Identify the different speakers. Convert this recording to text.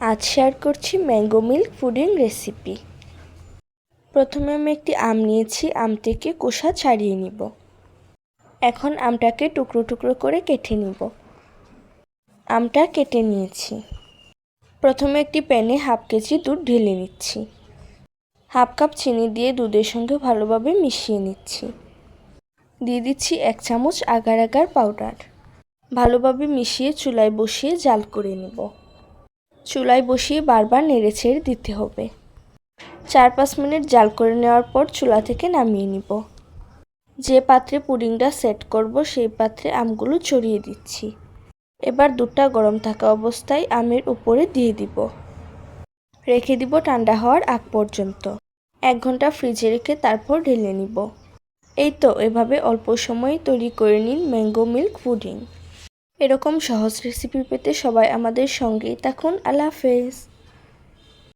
Speaker 1: আজ শেয়ার করছি mango milk pudding recipe. প্রথমে আমি একটি আম নিয়েছি, আমটিকে খোসা ছাড়িয়ে নিব। এখন আমটাকে টুকরো টুকরো করে কেটে নিব। আমটা কেটে নিয়েছি। প্রথমে একটি প্যানে হাফ কেজি দুধ ঢেলে নিচ্ছি। হাফ কাপ চিনি দিয়ে দুধের সঙ্গে ভালোভাবে মিশিয়ে নিচ্ছি। দিয়ে দিচ্ছি 1 চামচ আগার আগার পাউডার। ভালোভাবে মিশিয়ে চুলায় বসিয়ে জাল করে নেব। চুলায় বসিয়ে বারবার নেড়েচেড়ে দিতে হবে। 4-5 মিনিট জাল করে নেওয়ার পর চুলা থেকে নামিয়ে নিব। যে পাত্রে পুডিংটা সেট করব সেই পাত্রে আমগুলো ছড়িয়ে দিচ্ছি। এবার দুধটা গরম থাকা অবস্থায় আমের উপরে দিয়ে দিব। রেখে দিব ঠান্ডা হওয়ার আগ পর্যন্ত। 1 ঘন্টা ফ্রিজে রেখে তারপর ঢেলে নিব। এই তো এভাবে অল্প সময়ে তৈরি করে নিন ম্যাঙ্গো মিল্ক পুডিং। এরকম সহজ রেসিপি পেতে সবাই আমাদের সঙ্গেই থাকুন। আল্লাহ হাফেজ।